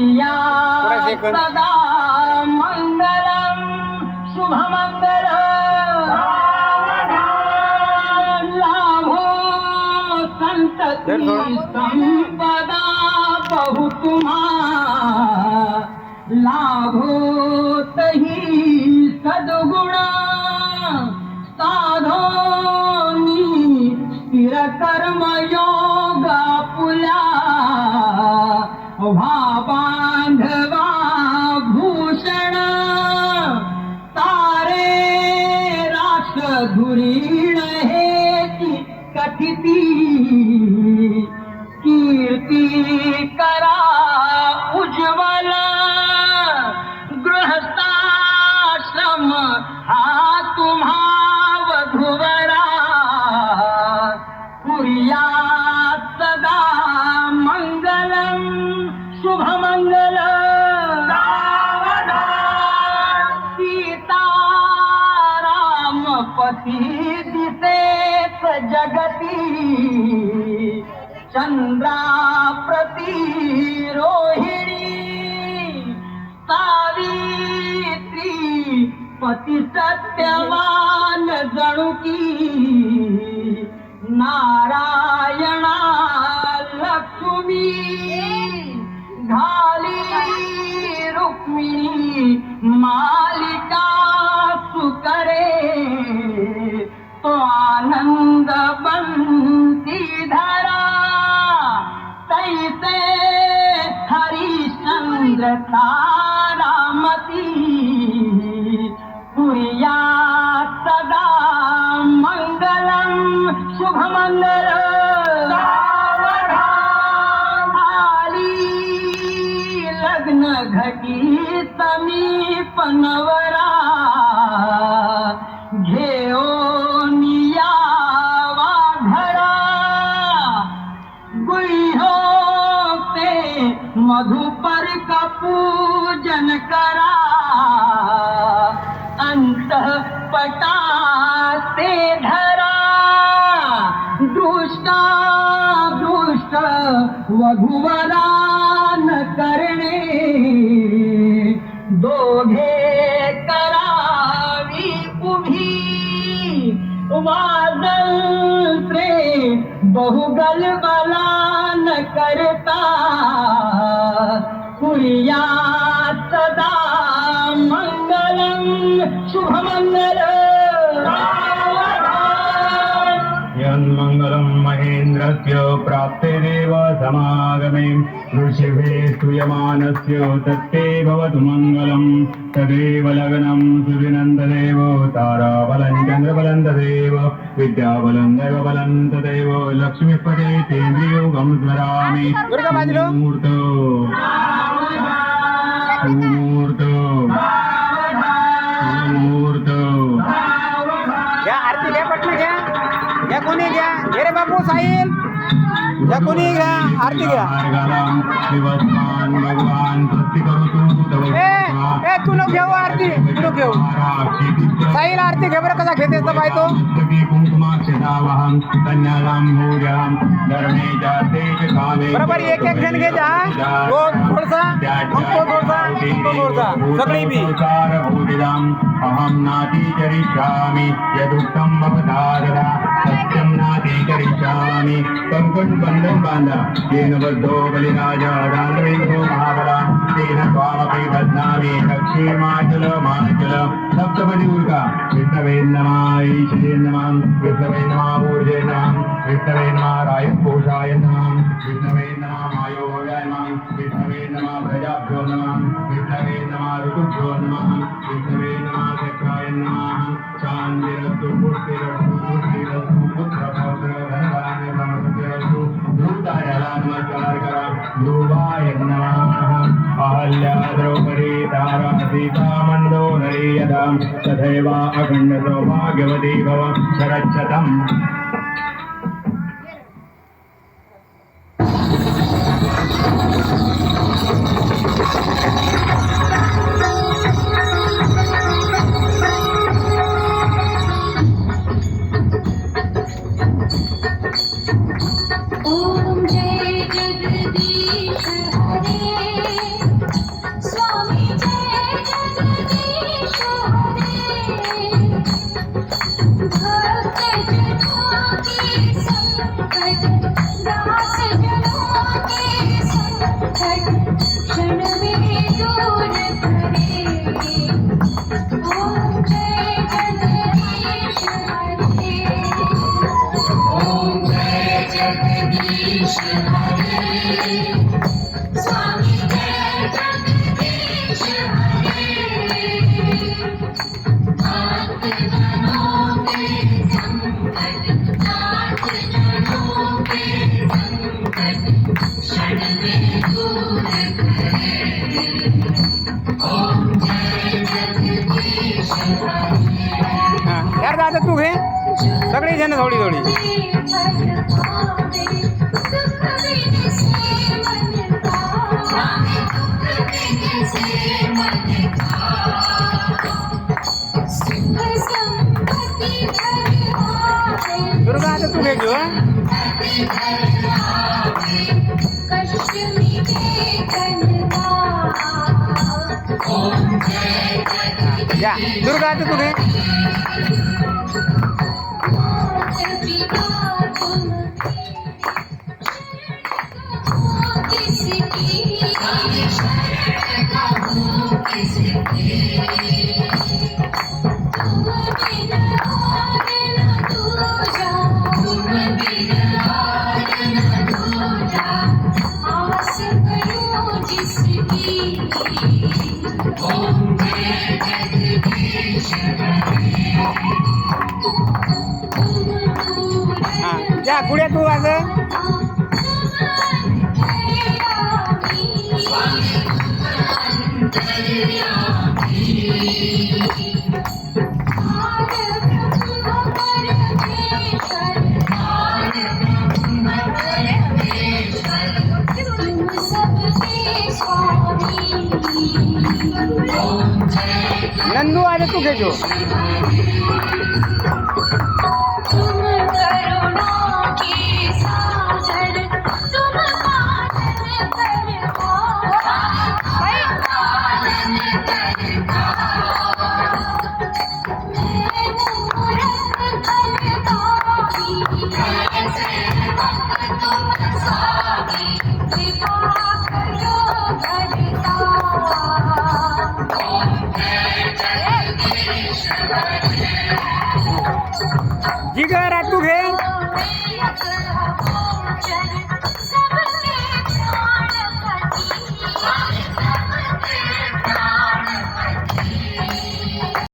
कुर्या सदा मंगलम शुभमंगल लाभो संतति संपदा बहु लाभो तही सद्गुण साधोनी स्थिर कर्म योगा पुल्या व्हा बांधवा भूषण तारे रास धुरीण हेती कथिती कीर्ती करा उज्ज्वल गृहस्थाश्रम हा तुम्हा वधूवरा कुर्या सदा मंगलम शुभमंगल सीताराम पती दिसेत जगती चंद्रा प्रति रोहिणी सावित्री पती सत्यवान जणुकी नारायणा लक्ष्मी घाली रुक्मिणी मालिका सुकरे तो आनंद बंसी धरा तैसे हरिश्चंद्र तारामती कुर्या सदा मंगलम शुभमंगल आली लग्न घटी समीप नवरा घेओनिया वाघरा गुह्यो ते मधुपर का पूजन करा अंतःपटाते धरा दुष्टा दुष्ट वधूवरा न करणे दोघे करावी उभी वाजल से बहुगल बला न करता कुर्या सदा मंगलम शुभमंगल यन्मंगलम महेन्द्रस्य प्राप्ते देव समागमे ऋषिभिः स्तूयमानस्य तत्ते भवतु मंगलम तदेव लग्नं सूर्यनन्ददेव ताराबलं चन्द्रबलं तदेव विद्याबलं दैवबलं तदेव लक्ष्मीपते तेन्द्रियोगं स्मरामि मूर्त मूर्त मूर्त घ्या आरती घ्या पटलं घ्या कोणी घ्या हे रे बापू साहिल या कोणी घ्या आरती घ्या भगवान भक्ती करू ए तू नको घेऊ आरती तू नको घेऊ साहिल आरती घे बरं कसा घेतेस तर बाय तो कुंकुमाक्षदावहं कन्यादां भूजां धर्मे जाते कामे बरोबर एक एक जण घे जा तो थोडसा सगळी बी अहं नाती चरिष्यामि यदुक्तं भवतारदा सत्यं नाती चरिष्यामि कंकण बंधन बांधा येन बद्धो बलिराजा दानवेंद्रो महाबला तेन त्वामपि बध्नामि दक्षिणाचल माचल सप्तपदी उर्गा विष्णवे नमः ईशे नमः विष्णवे नमः ऊर्जे नमः विष्णवे नमः रायपोषाय नमः विष्णवे नमः मायोगाय नमः विष्णवे नमः प्रजाभ्यो नमः विष्णवे नमः ऋतुभ्यो नमः विष्णवे नमः चक्राय नमः शान्तिरस्तु पुष्टिरस्तु पुत्रपौत्र धनधान्य समृद्धिरस्तु धूतायाला नमस्कार करा ध्रुवाय नमः अहल्या द्रौपदी तारा सीता मंदोदरी यदा तथैव अखंड सौभाग्यवती भव शरच्छतम् ओम जय जगदीश हरे हां यार दादा तू घे सगळी जण थोडी थोडी दुर्गा आता तू घे घेऊ या दुर्गा आता तू घे हां या गुड्या तू आज नंदू आज तू घे जो जिगर